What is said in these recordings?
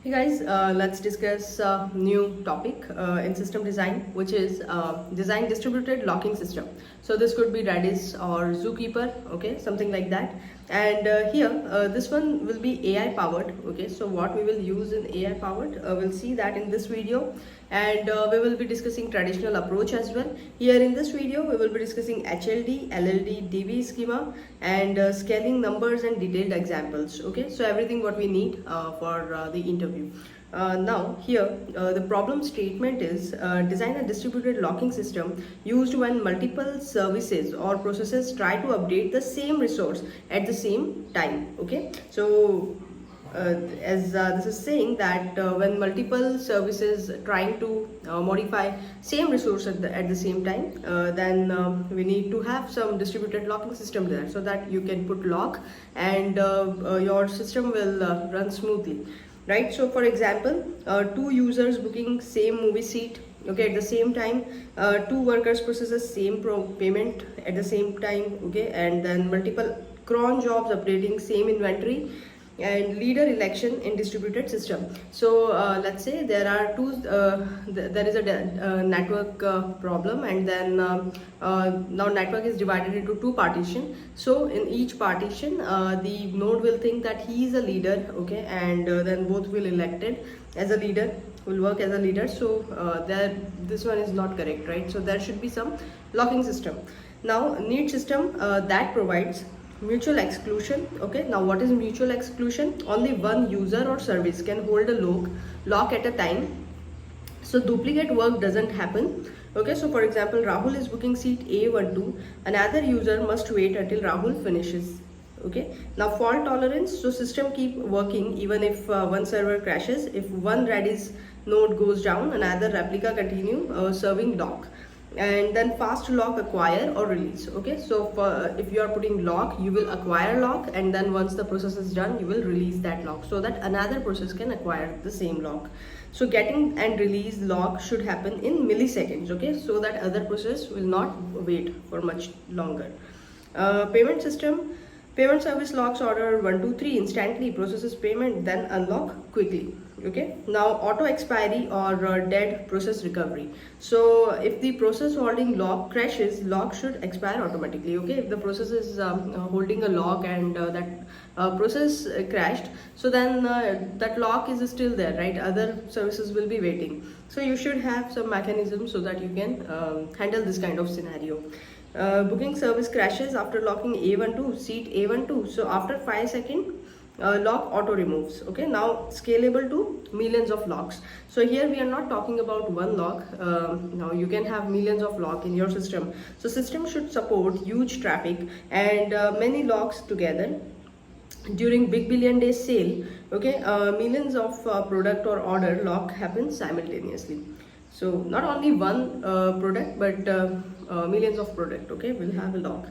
Hey guys, let's discuss a new topic in system design, which is design distributed locking system. So this could be Redis or ZooKeeper, okay, something like that. And here, this one will be AI powered, okay. So what we will use in AI powered, we'll see that in this video, and we will be discussing traditional approach as well. Here in this video, we will be discussing HLD, LLD, DB schema, and scaling numbers and detailed examples, okay. So everything what we need for the interview. Now here the problem statement is design a distributed locking system used when multiple services or processes try to update the same resource at the same time, okay. So as this is saying that when multiple services trying to modify same resource at the same time, then we need to have some distributed locking system there so that you can put lock and your system will run smoothly, right? So for example, two users booking same movie seat, okay, at the same time, two workers processes same payment at the same time, okay, and then multiple cron jobs updating same inventory, and leader election in distributed system. So let's say there are two there is a network problem, and then now network is divided into two partition. So in each partition the node will think that he is a leader, okay, and then both will elected as a leader, will work as a leader. So this one is not correct, right? So there should be some locking system. Now need system that provides mutual exclusion, okay. Now what is mutual exclusion? Only one user or service can hold a lock at a time, so duplicate work doesn't happen, okay. So for example, Rahul is booking seat A12, another user must wait until Rahul finishes, okay. Now fault tolerance, so system keep working even if one server crashes. If one Redis node goes down, another replica continue serving lock. And then fast lock, acquire or release, okay. So if you are putting lock, you will acquire lock, and then once the process is done, you will release that lock so that another process can acquire the same lock. So getting and release lock should happen in milliseconds, okay, so that other process will not wait for much longer. Payment system, payment service locks order 1 2 3 instantly, processes payment, then unlock quickly, okay. Now auto expiry or dead process recovery. So if the process holding lock crashes, lock should expire automatically, okay. If the process is holding a lock and that process crashed, so then that lock is still there, right? Other services will be waiting. So you should have some mechanism so that you can handle this kind of scenario. Booking service crashes after locking A12, seat A12. So after 5 seconds, lock auto removes, okay. Now scalable to millions of locks. So here we are not talking about one lock. Now you can have millions of lock in your system. So system should support huge traffic and many locks together. During big billion days sale, okay, millions of product or order lock happens simultaneously. So not only one product, but millions of product, okay, will have a lock.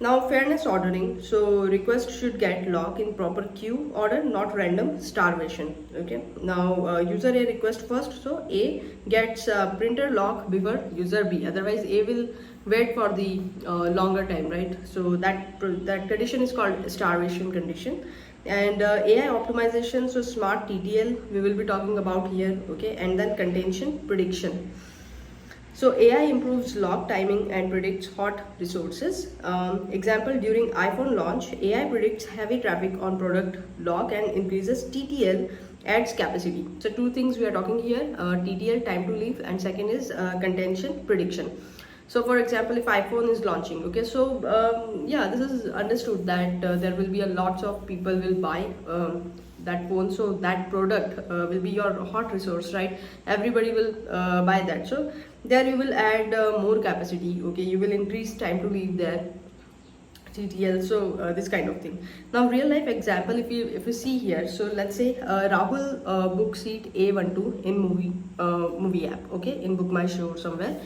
Now fairness ordering, so request should get lock in proper queue order, not random starvation, okay. Now user A request first, so A gets printer lock before user B, otherwise A will wait for the longer time, right? So that condition is called starvation condition. And AI optimization, so smart TTL we will be talking about here, okay. And then contention prediction. So AI improves lock timing and predicts hot resources. Example, during iPhone launch, AI predicts heavy traffic on product lock and increases TTL, adds capacity. So two things we are talking here, TTL, time to leave, and second is contention prediction. So for example, if iPhone is launching, okay, so yeah, this is understood that there will be a lots of people will buy that phone, so that product will be your hot resource, right? Everybody will buy that. So there you will add more capacity, okay, you will increase time to leave there, TTL, so this kind of thing. Now real life example, if you see here, so let's say Rahul book seat A12 in movie app, okay, in Book My Show or somewhere.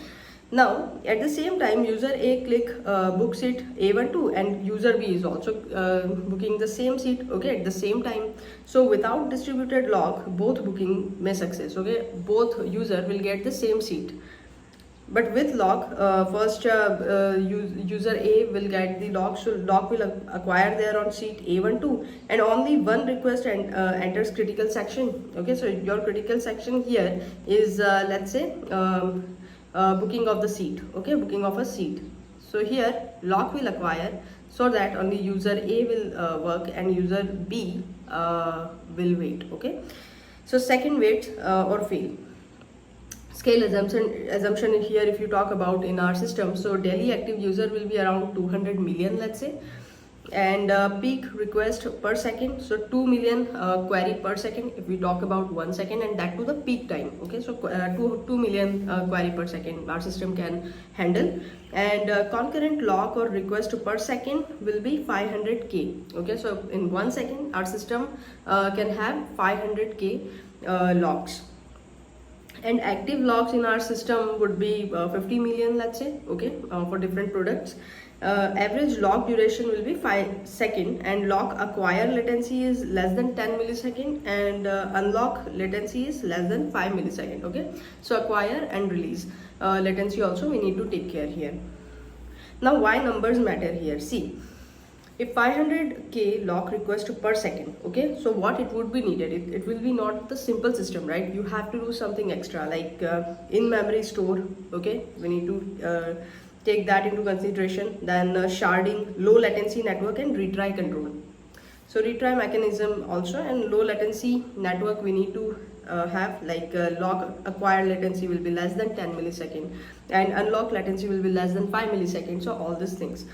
Now at the same time, user A click book seat A12 and user B is also booking the same seat, okay, at the same time. So without distributed lock, both booking may success, okay, both user will get the same seat. But with lock, first user A will get the lock, so lock will acquire there on seat A12, and only one request enters critical section. Okay, so your critical section here is let's say booking of the seat. Okay, booking of a seat. So here lock will acquire, so that only user A will work and user B will wait. Okay, so second wait or fail. Scale assumption here, if you talk about in our system, so daily active user will be around 200 million, let's say, and peak request per second, so 2 million query per second if we talk about 1 second, and that to the peak time. Okay, so 2 million query per second our system can handle, and concurrent lock or request per second will be 500k. Okay, so in 1 second our system can have 500k locks, and active locks in our system would be 50 million, let's say. Okay, for different products. Average lock duration will be 5 seconds, and lock acquire latency is less than 10 millisecond, and unlock latency is less than 5 millisecond. Okay, so acquire and release latency also we need to take care here. Now why numbers matter here? See, if 500k lock request per second, okay, so what it would be needed, it will be not the simple system, right? You have to do something extra like in memory store. Okay, we need to take that into consideration. Then sharding, low latency network, and retry control. So retry mechanism also, and low latency network we need to have, like lock acquired latency will be less than 10 millisecond, and unlock latency will be less than 5 milliseconds. So all these things.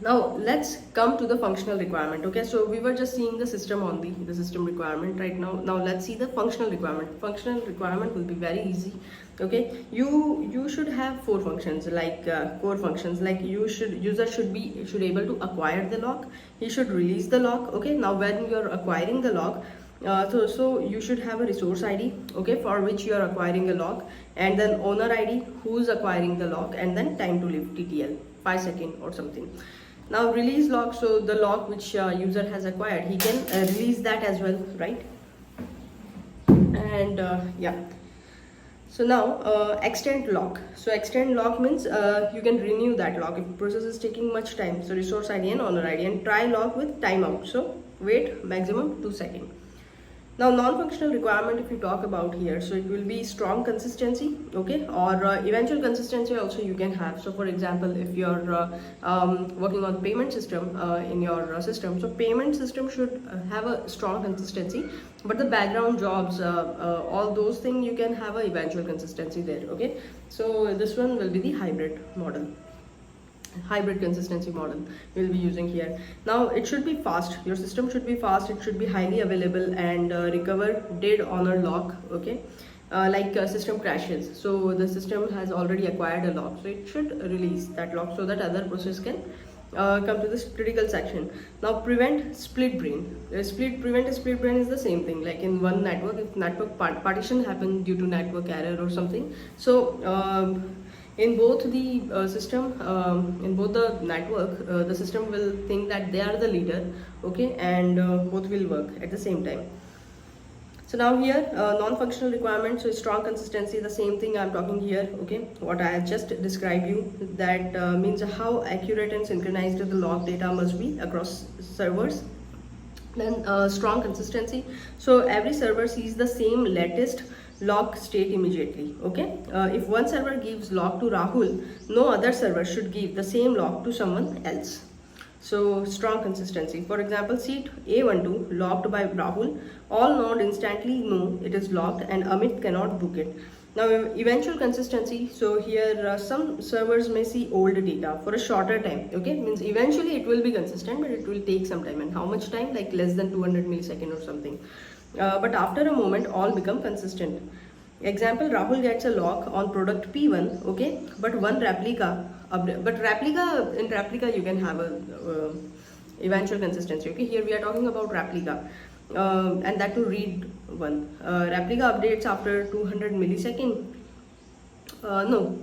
Now let's come to the functional requirement. Okay, so we were just seeing the system only, the system requirement right now. Now let's see the functional requirement. Functional requirement will be very easy. Okay, you should have 4 functions, like core functions, like user should able to acquire the lock, he should release the lock. Okay, now when you're acquiring the lock, so you should have a resource ID, okay, for which you are acquiring a lock, and then owner ID, who's acquiring the lock, and then time to live TTL 5 seconds or something. Now release lock, so the lock which user has acquired, he can release that as well, right? And yeah, so now extend lock. So extend lock means you can renew that lock if process is taking much time. So resource ID and owner ID, and try lock with timeout, so wait maximum 2 seconds. Now non-functional requirement, if you talk about here, so it will be strong consistency, okay, or eventual consistency also you can have. So for example, if you're working on payment system in your system, so payment system should have a strong consistency, but the background jobs, all those things, you can have a eventual consistency there. Okay, so this one will be the hybrid model. Hybrid consistency model we'll be using here. Now it should be fast, your system should be fast, it should be highly available, and recover dead owner lock. Okay, like system crashes, so the system has already acquired a lock, so it should release that lock so that other process can come to this critical section. Now prevent split brain. Prevent split brain is the same thing, like in one network, if network partition happened due to network error or something, so in both the system, in both the network, the system will think that they are the leader, okay, and both will work at the same time. So now here non-functional requirements, so strong consistency, the same thing I'm talking here. Okay, what I have just described you, that means how accurate and synchronized the log data must be across servers. Then strong consistency, so every server sees the same latest lock state immediately. Okay, if one server gives lock to Rahul, no other server should give the same lock to someone else. So strong consistency, for example, seat A12 locked by Rahul, all node instantly know it is locked and Amit cannot book it. Now eventual consistency, so here some servers may see old data for a shorter time. Okay, means eventually it will be consistent, but it will take some time. And how much time? Like less than 200 milliseconds or something. But after a moment all become consistent. Example, Rahul gets a lock on product P1, okay, but one replica, but in replica you can have a eventual consistency. Okay, here we are talking about replica, and that to read one. Replica updates after 200 millisecond. No,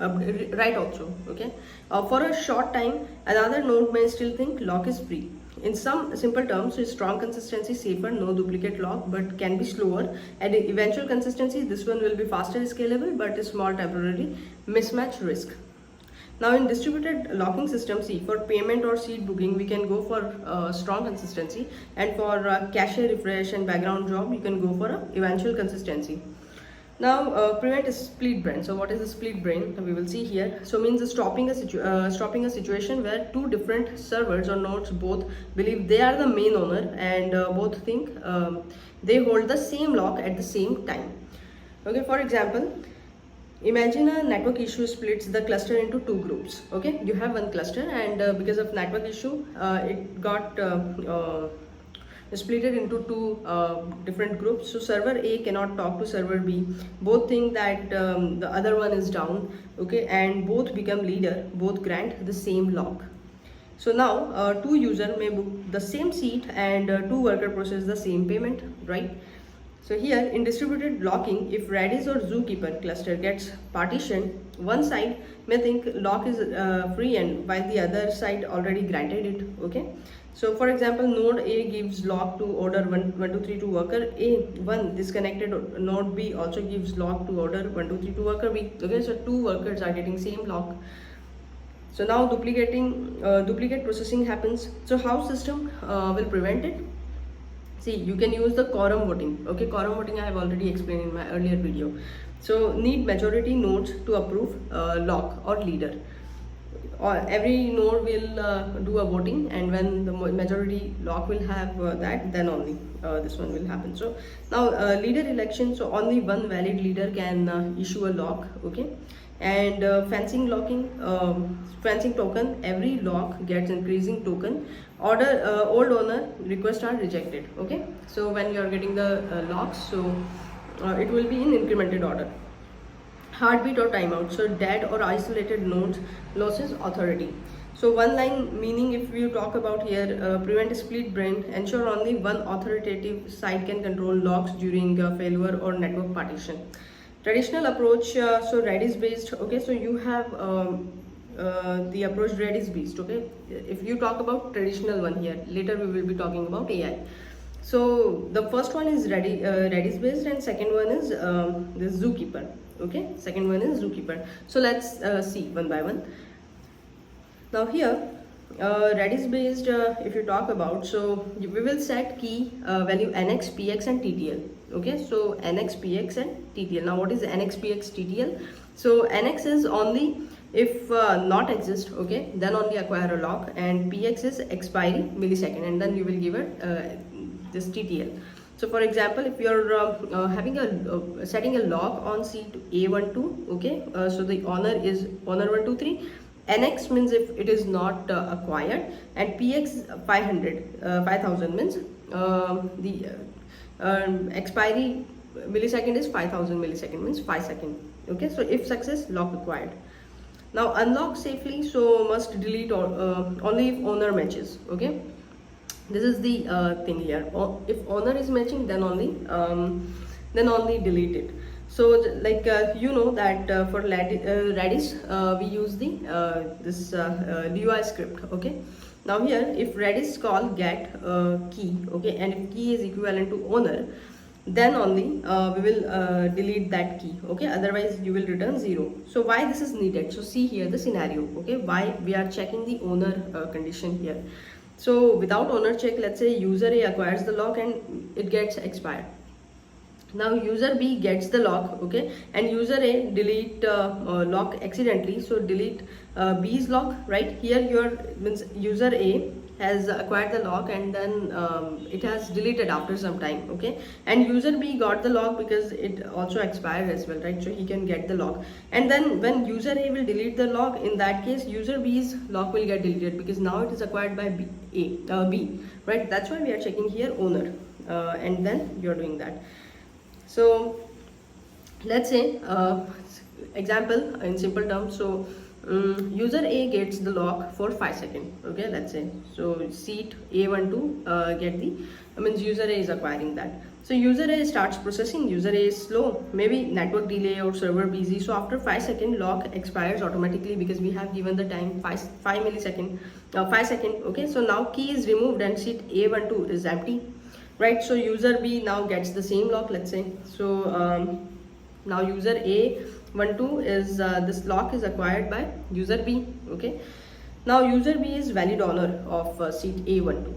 write also. Okay, for a short time another node may still think lock is free. in some simple terms, so strong consistency, safer, no duplicate lock, but can be slower. And eventual consistency, this one will be faster, scalable, but a small temporary mismatch risk. Now in distributed locking system, see, for payment or seat booking, we can go for strong consistency, and for cache refresh and background job, you can go for eventual consistency. Now prevent a split brain. So what is a split brain? We will see here. So means stopping a situation where two different servers or nodes both believe they are the main owner, and both think they hold the same lock at the same time. Okay, for example, imagine a network issue splits the cluster into two groups. Okay, you have one cluster, and because of network issue, it got split it into two different groups. So server A cannot talk to server B. Both think that the other one is down. Okay, and both become leader. Both grant the same lock. So now two user may book the same seat, and two worker process the same payment, right? So here in distributed locking, if Redis or ZooKeeper cluster gets partitioned, one side may think lock is free and while the other side already granted it. Okay. So for example, node A gives lock to order 1232 worker A1, disconnected node B also gives lock to order 1232 worker B. Okay, so two workers are getting same lock. So now duplicate processing happens. So how system will prevent it? See, you can use the quorum voting. Okay, quorum voting I have already explained in my earlier video. So need majority nodes to approve lock or leader. Or every node will do a voting, and when the majority lock will have that, then only this one will happen. So now leader election, so only one valid leader can issue a lock. Okay, and fencing locking, fencing token, every lock gets increasing token. Order old owner requests are rejected. Okay, so when you are getting the locks, so it will be in incremented order. Heartbeat or timeout, so dead or isolated nodes loses authority. So one line meaning, if you talk about here, prevent split brain, ensure only one authoritative side can control locks during failure or network partition. Traditional approach, so Redis based. Okay, so you have the approach Redis based. Okay, if you talk about traditional one here, later we will be talking about AI. So the first one is Redis based, and second one is the ZooKeeper. Okay, second one is ZooKeeper. So let's see one by one. Now here Redis based, if you talk about, so we will set key value NX, PX and TTL. Okay, so NX, PX and TTL. Now what is NX, PX, TTL? So NX is only if not exist, okay, then only acquire a lock, and PX is expiry millisecond, and then you will give it this TTL. So for example, if you are having a setting a lock on seat A12, okay, so the owner is owner 123. NX means if it is not acquired, and PX 5000 means the expiry millisecond is 5000 millisecond, means 5 seconds. Okay, so if success, lock acquired. Now unlock safely, so must delete or, only if owner matches. Okay, this is the thing here. If owner is matching, then only delete it. So like you know that for Redis we use the this Lua Script. Okay, now here if Redis call get key, okay, and if key is equivalent to owner, then only we will delete that key. Okay, otherwise you will return 0. So why this is needed? So see here the scenario. Okay, why we are checking the owner condition here. So without owner check, let's say user A acquires the lock and it gets expired. Now user B gets the lock, okay, and user A delete lock accidentally, so delete B's lock, right? Here your means user A has acquired the lock, and then it has deleted after some time, okay, and user B got the lock because it also expired as well, right? So he can get the lock, and then when user A will delete the lock, in that case user B's lock will get deleted because now it is acquired by B, right? That's why we are checking here owner, and then you're doing that. So let's say example in simple terms. So user A gets the lock for 5 seconds. Okay, let's say so seat A12 get the means user A is acquiring that. So user A starts processing, user A is slow, maybe network delay or server busy. So after 5 seconds, lock expires automatically because we have given the time 5 millisecond, 5 seconds. Okay, so now key is removed and seat A12 is empty, right? So user B now gets the same lock, let's say. So now user A12 is this lock is acquired by user B. Okay, now user B is valid owner of seat A12.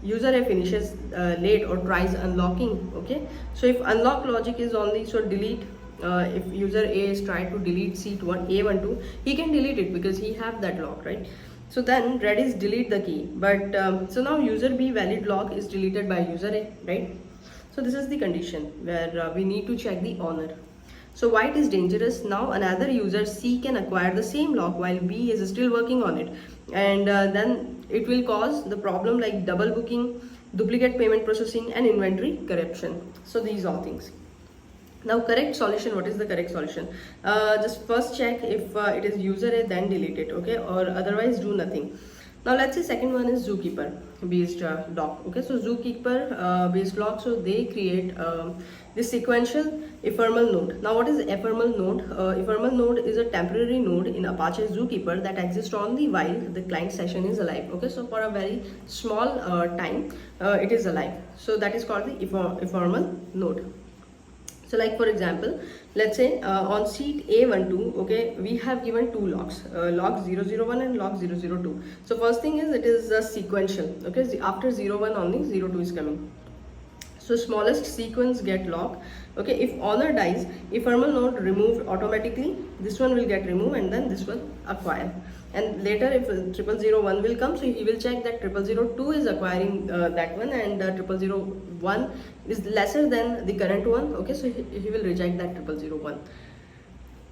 User A finishes late or tries unlocking. Okay, so if unlock logic is only, so delete. If user A is trying to delete seat A12, he can delete it because he have that lock, right? So then Redis delete the key, but so now user B valid lock is deleted by user A, right? So this is the condition where we need to check the owner. So why it is dangerous? Now another user C can acquire the same lock while B is still working on it, and then it will cause the problem like double booking, duplicate payment processing, and inventory corruption. So these all things. Now correct solution, what is the correct solution? Just first check if it is user A, then delete it, okay, or otherwise do nothing. Now let's say second one is ZooKeeper based lock. Okay, so ZooKeeper based lock, so they create this sequential ephemeral node. Now what is ephemeral node? Ephemeral node is a temporary node in Apache ZooKeeper that exists only while the client session is alive. Okay, so for a very small time it is alive. So that is called the ephemeral node. So like for example, let's say on seat A12, okay, we have given two locks, lock 001 and lock 002. So first thing is it is sequential, okay, after 01 only 02 is coming. So smallest sequence get lock. Okay, if owner dies, ephemeral node removed automatically, this one will get removed and then this one acquire. And later if 0001 will come, so he will check that 0002 is acquiring that one, and 0001 is lesser than the current one. Okay, so he will reject that 0001.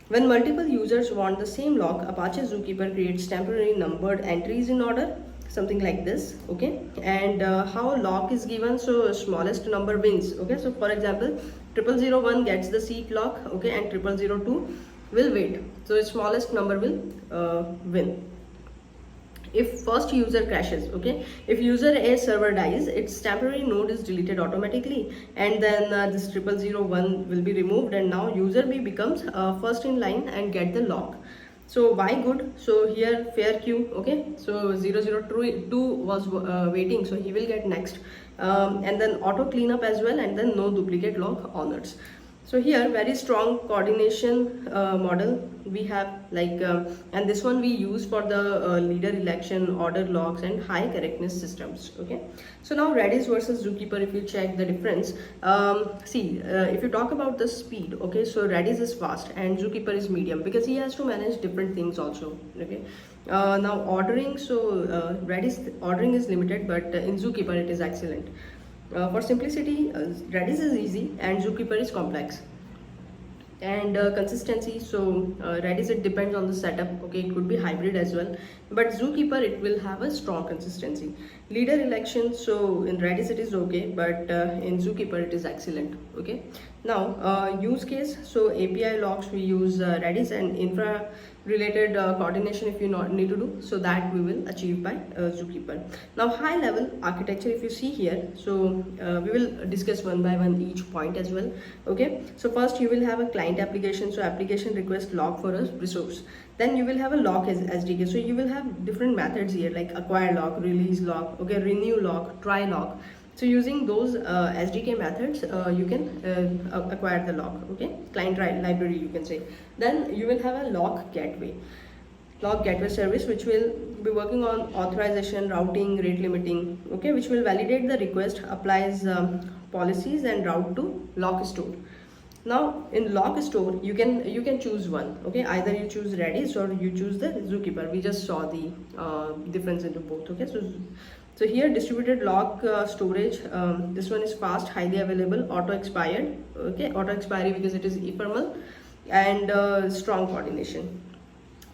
When multiple users want the same lock, Apache ZooKeeper creates temporary numbered entries in order, something like this. Okay, and how lock is given, so smallest number wins. Okay, so for example 0001 gets the seat lock, okay, and 0002 will wait, so its smallest number will win. If first user crashes, okay, if user A server dies, its temporary node is deleted automatically, and then this 0001 will be removed, and now user B becomes first in line and get the lock. So why good? So here fair queue, okay, so 002 was waiting, so he will get next, and then auto cleanup as well, and then no duplicate lock honors. So here very strong coordination model we have, like and this one we use for the leader election, order locks, and high correctness systems. Okay, so now Redis versus ZooKeeper, if you check the difference, see if you talk about the speed, okay, so Redis is fast and ZooKeeper is medium because he has to manage different things also. Okay, now ordering, so Redis ordering is limited, but in ZooKeeper it is excellent. For simplicity, Redis is easy and ZooKeeper is complex. And consistency, so Redis, it depends on the setup, okay, it could be hybrid as well, but ZooKeeper, it will have a strong consistency. Leader election, so in Redis it is okay, but in ZooKeeper it is excellent. Okay, now use case, so API logs we use Redis, and infra related coordination if you need to do, so that we will achieve by ZooKeeper. Now high level architecture, if you see here, so we will discuss one by one each point as well. Okay, so first you will have a client application, so application request log for a resource. Then you will have a lock as SDK, so you will have different methods here like acquire lock, release lock, okay, renew lock, try lock. So using those SDK methods, you can acquire the lock, okay, client library you can say. Then you will have a lock gateway service, which will be working on authorization, routing, rate limiting, okay, which will validate the request, applies policies, and route to lock store. Now in lock store, you can choose one, okay, either you choose Redis or you choose the ZooKeeper. We just saw the difference into both. Okay, so here distributed lock storage, this one is fast, highly available, auto expired, okay, auto expiry because it is ephemeral, and strong coordination.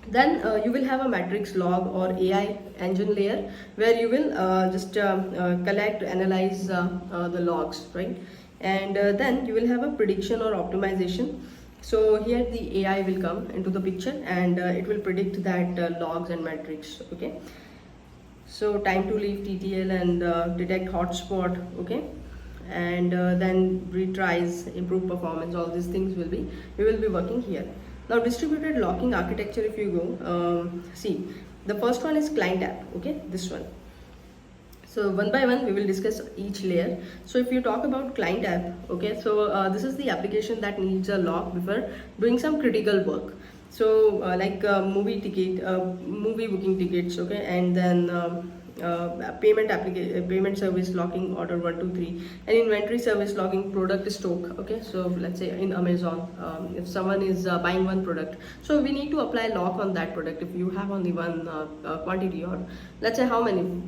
Then you will have a matrix log or AI engine layer where you will just collect, analyze the logs, right? And then you will have a prediction or optimization. So here the AI will come into the picture, and it will predict that logs and metrics. Okay, so time to leave TTL and detect hotspot. Okay, and then retries, improve performance, all these things we will be working here. Now distributed locking architecture, if you go, see, the first one is client app, okay, this one. So one by one we will discuss each layer. So if you talk about client app, okay, so this is the application that needs a lock before doing some critical work. So like movie booking tickets, okay, and then payment service locking order 1 2 3, and inventory service locking product stock, okay. So let's say in Amazon, if someone is buying one product, so we need to apply lock on that product if you have only one quantity, or let's say how many,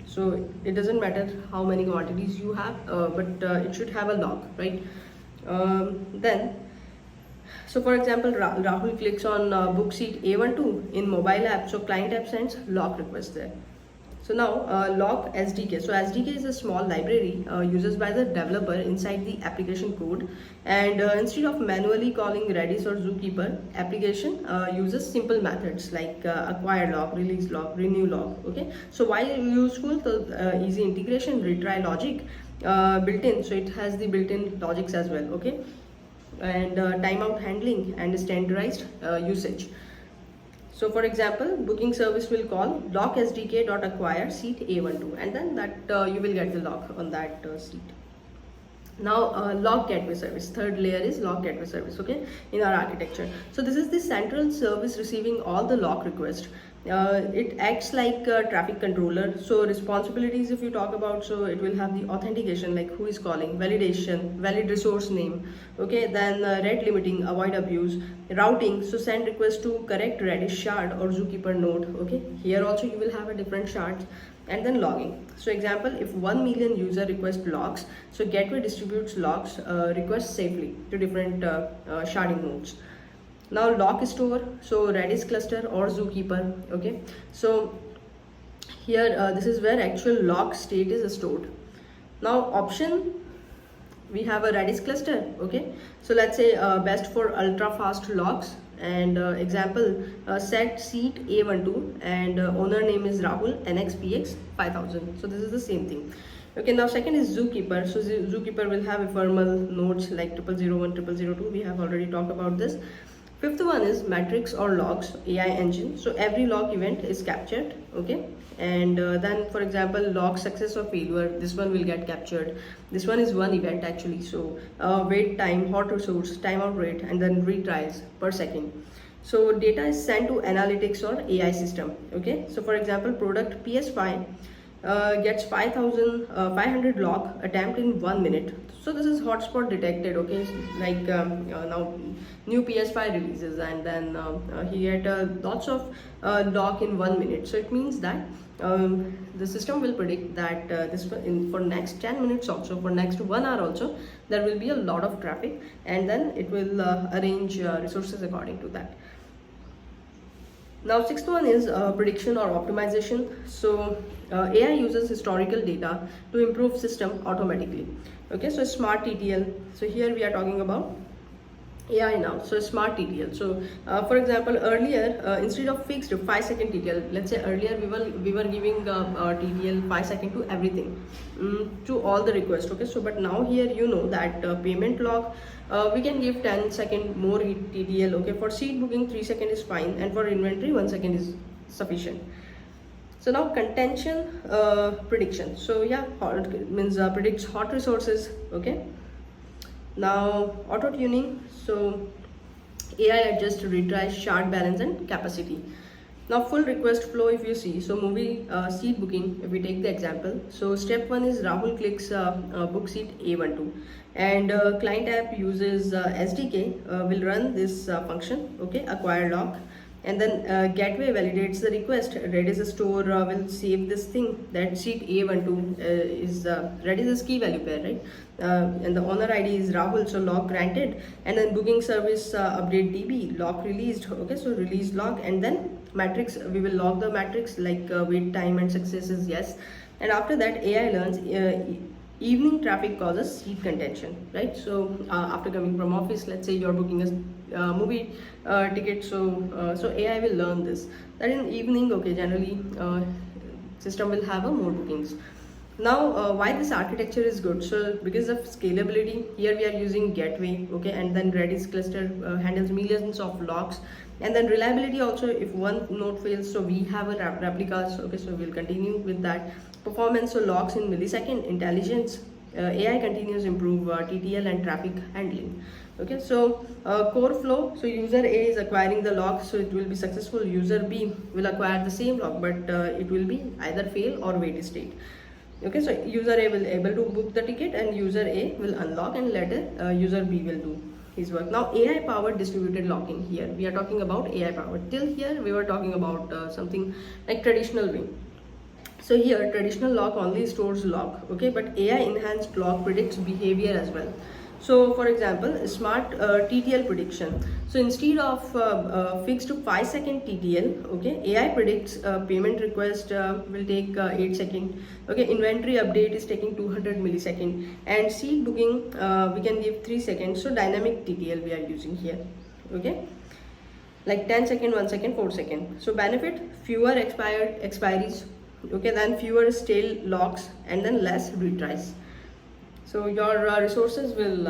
so it doesn't matter how many quantities you have, but it should have a lock, right? Then so for example, Rahul clicks on book seat A12 in mobile app, so client app sends lock request there. So now lock SDK. So SDK is a small library used by the developer inside the application code, and instead of manually calling Redis or ZooKeeper, application uses simple methods like acquire lock, release lock, renew lock, okay. So why useful? So easy integration, retry logic built-in, so it has the built-in logics as well, okay, and timeout handling and standardized usage. So for example, booking service will call lock sdk.acquire seat A12, and then that you will get the lock on that seat. Now lock gateway service, third layer is lock gateway service, okay, in our architecture. So this is the central service receiving all the lock requests. It acts like a traffic controller. So responsibilities, if you talk about, so it will have the authentication, like who is calling, validation, valid resource name, okay, then rate limiting, avoid abuse, routing, so send request to correct Redis shard or ZooKeeper node, okay. Here also you will have a different shards, and then logging. So example, if 1 million user request logs, so gateway distributes logs requests safely to different sharding nodes. Now lock store, so Redis cluster or ZooKeeper, okay. So here this is where actual lock state is stored. Now option, we have a Redis cluster, okay. So let's say best for ultra fast locks, and example set seat A12 and owner name is Rahul, NXPX 5000. So this is the same thing. Okay, now second is ZooKeeper. So ZooKeeper will have ephemeral nodes like 0001, 0002. We have already talked about this. Fifth one is metrics or logs, AI engine. So every log event is captured, okay. And then for example, log success or failure, this one will get captured. This one is one event actually. So wait time, hot resource, timeout rate, and then retries per second. So data is sent to analytics or AI system, okay. So for example, product PS5 gets 500 log attempt in 1 minute. So this is hotspot detected, okay. Like now new PS5 releases, and then he had lots of log in 1 minute. So it means that the system will predict that for next 10 minutes also, for next 1 hour also, there will be a lot of traffic, and then it will arrange resources according to that. Now sixth one is prediction or optimization. So AI uses historical data to improve system automatically, okay. So smart TTL, so here we are talking about AI now. So smart TTL, so for example, earlier instead of fixed 5-second TTL, let's say earlier we were giving TTL 5 seconds to everything, to all the requests, okay. So but now here you know that payment log we can give 10-second more TTL, okay. For seat booking 3 seconds is fine, and for inventory 1 second is sufficient. So now contention prediction, so yeah, means predicts hot resources, okay. Now auto tuning, so AI adjusts retry, shard balance, and capacity. Now full request flow, if you see, so movie seat booking, if we take the example, so step 1 is Rahul clicks book seat A12, and client app uses SDK will run this function, okay, acquire lock, and then gateway validates the request. Redis store will save this thing that seat A12 is Redis is key value pair, right? And the owner ID is Rahul, so lock granted, and then booking service update DB lock released, okay. So release lock, and then matrix, we will log the matrix like wait time and success is yes, and after that AI learns evening traffic causes seat contention, right? So after coming from office, let's say you're booking a movie ticket, so AI will learn this, that in evening, okay, generally system will have more bookings. Now why this architecture is good? So because of scalability, here we are using gateway, okay, and then Redis cluster handles millions of locks, and then reliability also, if one node fails, so we have a replicas, okay, so we'll continue with that. Performance, so locks in millisecond. Intelligence, AI continues improve TTL and traffic handling. Okay, so core flow, so user A is acquiring the lock, so it will be successful. User B will acquire the same lock, but it will be either fail or wait state. Okay, so user A will able to book the ticket, and user A will unlock, and later user B will do his work. Now AI powered distributed locking, here we are talking about AI powered. Till here we were talking about something like traditional way. So here traditional lock only stores lock, okay, but AI enhanced lock predicts behavior as well. So for example, smart TTL prediction. So instead of fixed to 5-second TTL, okay, AI predicts payment request will take 8 seconds. Okay, inventory update is taking 200 millisecond, and seat booking we can give 3 seconds. So dynamic TTL we are using here. Okay, like 10 second, 1 second, 4 second. So benefit, fewer expiries, okay, then fewer stale locks, and then less retries. So your resources will,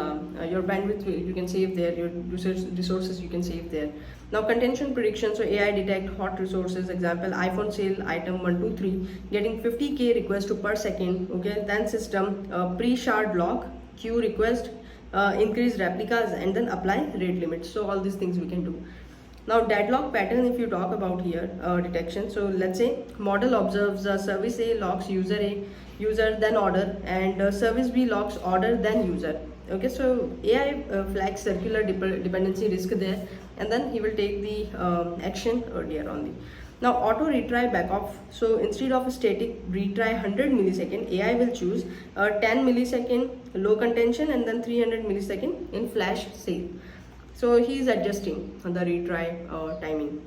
your bandwidth will, you can save there, your resources you can save there. Now contention prediction, so AI detect hot resources, example iPhone sale item 123, getting 50k request per second, okay, then system pre-shard lock, queue request, increase replicas, and then apply rate limits. So all these things we can do. Now deadlock pattern, if you talk about here, detection, so let's say model observes service A locks user then order, and service B locks order then user. Okay, so AI flags circular dependency risk there, and then he will take the action earlier only. Now auto retry backoff, so instead of a static retry 100 millisecond, AI will choose 10 millisecond low contention, and then 300 millisecond in flash sale. So he is adjusting the retry timing.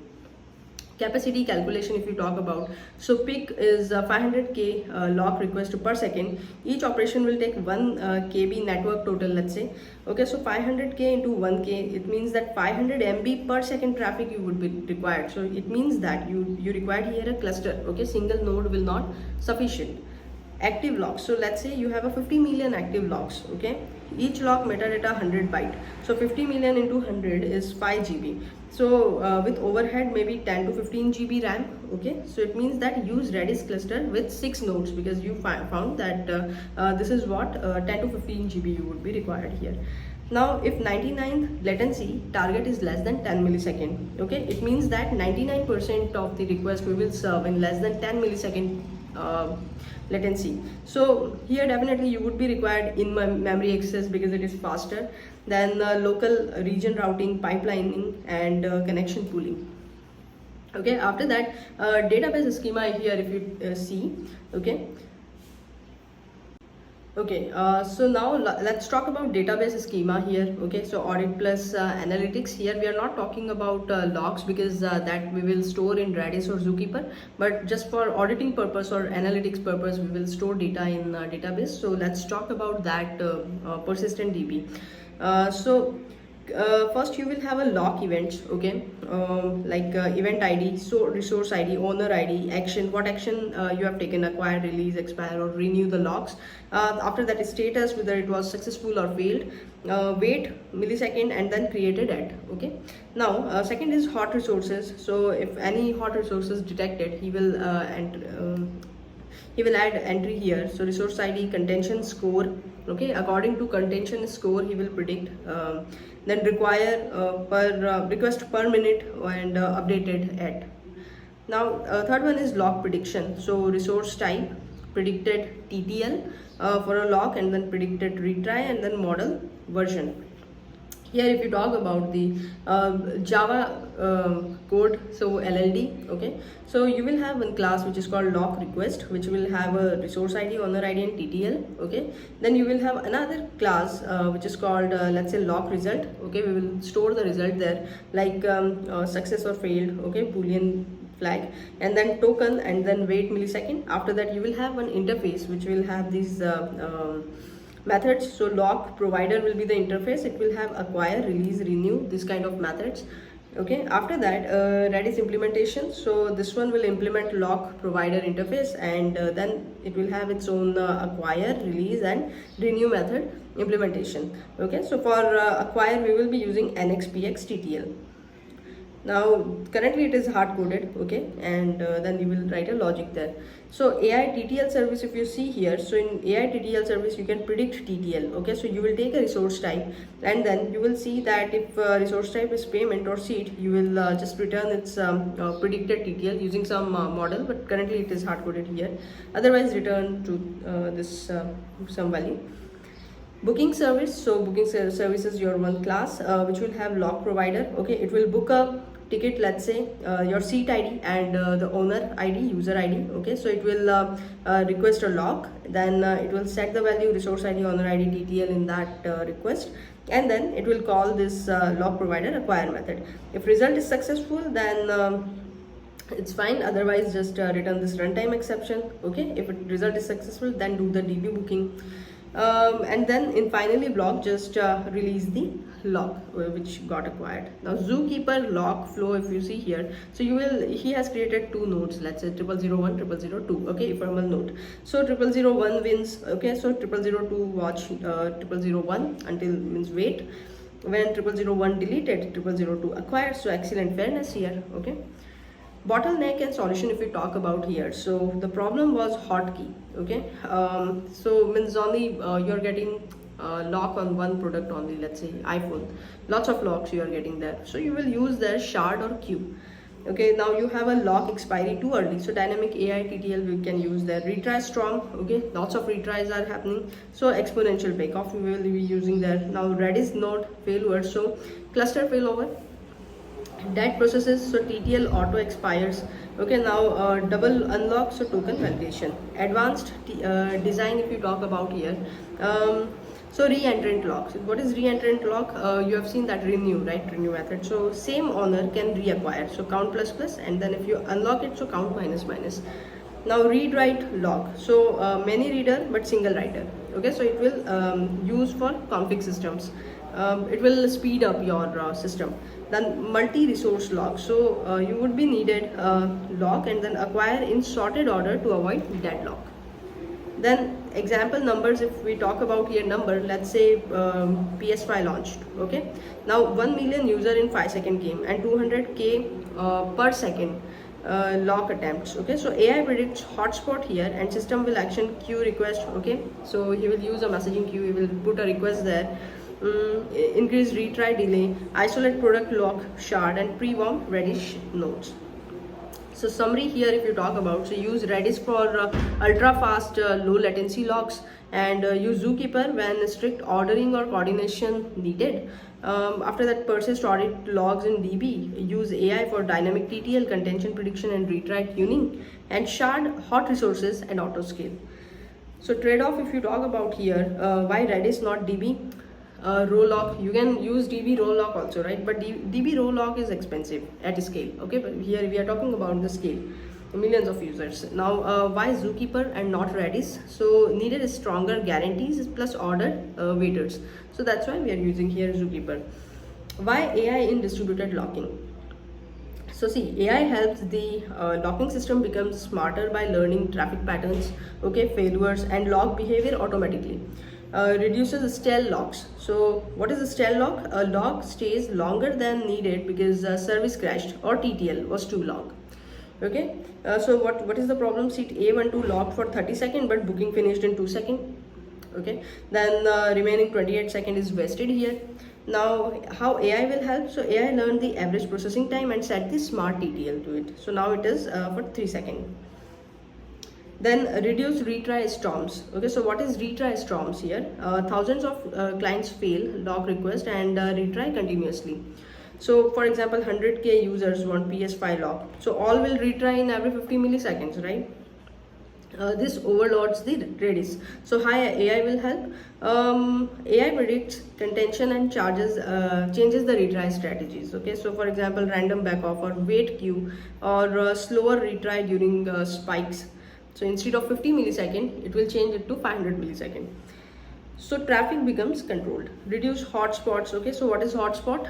Capacity calculation, if you talk about, so peak is 500k lock request per second. Each operation will take 1 kb network total, let's say. Okay, so 500k into 1k, it means that 500 MB per second traffic you would be required. So it means that you require here a cluster. Okay, single node will not sufficient. Active locks, so let's say you have a 50 million active locks. Okay, each lock metadata 100 byte, so 50 million into 100 is 5 GB. So with overhead maybe 10 to 15 GB RAM. Okay, so it means that use Redis cluster with 6 nodes, because you found that this is what 10 to 15 GB you would be required here. Now if 99 latency target is less than 10 millisecond, okay, it means that 99% of the request we will serve in less than 10 millisecond latency. So here definitely you would be required in memory access, because it is faster than local region routing, pipelining, and connection pooling. Okay, after that database schema here, if you see. Okay, okay, so now let's talk about database schema here. Okay, so audit plus analytics, here we are not talking about logs, because that we will store in Redis or ZooKeeper, but just for auditing purpose or analytics purpose we will store data in database. So let's talk about that persistent DB. First you will have a lock events, okay, like event ID, so resource ID, owner ID, action, what action you have taken, acquire, release, expire, or renew the locks. After that, status, whether it was successful or failed, wait millisecond, and then created at. Okay, now second is hot resources. So if any hot resources detected, he will add entry here. So resource ID, contention score. Okay, according to contention score he will predict, then require per request per minute, and updated at. Now third one is lock prediction. So resource type, predicted TTL for a lock, and then predicted retry, and then model version. Here if you talk about the Java code, so LLD, okay, so you will have one class which is called lock request, which will have a resource ID, owner ID, and TTL. Okay, then you will have another class which is called let's say lock result. Okay, we will store the result there, like success or failed, okay, boolean flag, and then token, and then wait millisecond. After that you will have one interface which will have these methods. So LockProvider will be the interface. It will have acquire, release, renew, this kind of methods. Okay, after that, Redis implementation. So this one will implement LockProvider Interface, and then it will have its own acquire, release, and renew method implementation. Okay, so for acquire, we will be using NXPX TTL. Now currently it is hard coded, okay, and then you will write a logic there. So AI TTL service, if you see here, so in AI TTL service you can predict TTL, okay. So you will take a resource type, and then you will see that if resource type is payment or seat, you will just return its predicted TTL using some model, but currently it is hard coded here. Otherwise return to this some value. Booking service. So booking service is your one class which will have lock provider. Okay, it will book a ticket, let's say your seat ID and the owner ID, user ID. Okay, so it will request a lock, then it will set the value resource ID, owner ID, TTL in that request, and then it will call this lock provider acquire method. If result is successful, then it's fine, otherwise just return this runtime exception. Okay, if result is successful, then do the DB booking. And then in finally block, just release the lock which got acquired. Now ZooKeeper lock flow, if you see here, so he has created two nodes, let's say 0001, 0002. Okay, ephemeral node. So 0001 wins. Okay, so 0002 watch 0001 until means wait. When 0001 deleted, 0002 acquired. So excellent fairness here. Okay. Bottleneck and solution, if we talk about here, so the problem was hotkey. Okay, so means only you're getting lock on one product only, let's say iPhone, lots of locks you are getting there, so you will use their shard or queue. Okay, now you have a lock expiry too early, so dynamic AI TTL we can use there. Retry strong. Okay, lots of retries are happening, so exponential takeoff we will be using there. Now Redis node failure, so cluster failover, dead processes, so TTL auto expires. Okay, now double unlock, so token validation. Advanced design, if you talk about here, so re-entrant lock. So what is re-entrant lock? You have seen that renew, right? Renew method. So same owner can reacquire, so count plus plus, and then if you unlock it, so count minus minus. Now read write lock, so many reader but single writer. Okay, so it will use for config systems. It will speed up your system. Then multi-resource lock, so you would be needed lock and then acquire in sorted order to avoid deadlock. Then example numbers, if we talk about here number, let's say PS5 launched. Okay, now 1 million user in 5-second game and 200k per second lock attempts. Okay, so AI predicts hotspot here and system will action queue request. Okay, so he will use a messaging queue, he will put a request there. Increase retry delay, isolate product lock shard, and pre-warm Redis nodes. So summary here, if you talk about, so use Redis for ultra fast low latency locks, and use ZooKeeper when strict ordering or coordination needed. After that, persist audit logs in DB. Use AI for dynamic TTL, contention prediction, and retry tuning, and shard hot resources and auto scale. So trade-off, if you talk about here, why Redis not DB? Row lock, you can use DB row lock also, right? But DB row lock is expensive at scale. Okay, but here we are talking about the scale, millions of users. Now why ZooKeeper and not Redis? So needed is stronger guarantees plus order waiters, so that's why we are using here ZooKeeper. Why AI in distributed locking? So see, AI helps the locking system become smarter by learning traffic patterns, okay, failures and log behavior automatically. Reduces stale locks. So what is a stale lock? A lock stays longer than needed because service crashed or TTL was too long. Okay, so what is the problem? Seat A12 locked for 30 seconds but booking finished in 2 seconds. Okay, then remaining 28 seconds is wasted here. Now how AI will help? So AI learned the average processing time and set the smart TTL to it. So now it is for 3 seconds. Then reduce retry storms. Okay, so what is retry storms here? Thousands of clients fail lock request and retry continuously. So for example, 100k users want PS5 lock, so all will retry in every 50 milliseconds, right? This overloads the Redis. So how AI will help? AI predicts contention and changes the retry strategies. Okay, so for example, random backoff or wait queue or slower retry during spikes. So instead of 50 millisecond, it will change it to 500 millisecond. So traffic becomes controlled. Reduce hotspots. Okay, so what is hotspot?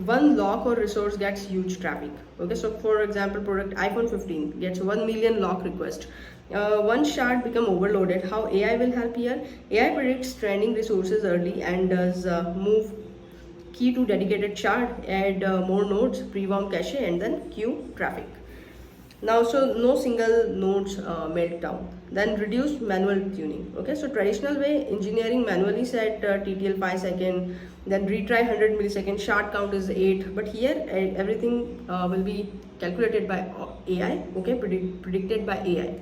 One lock or resource gets huge traffic. Okay, so for example, product iPhone 15 gets 1 million lock requests. One shard become overloaded. How AI will help here? AI predicts trending resources early and does move key to dedicated shard, add more nodes, pre-warm cache, and then queue traffic. Now, so no single nodes melt down. Then reduce manual tuning. Okay, so traditional way, engineering manually set TTL 5 second, then retry 100 millisecond, shard count is 8. But here everything will be calculated by AI. Okay, predicted by AI.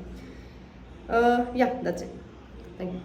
Yeah, that's it. Thank you.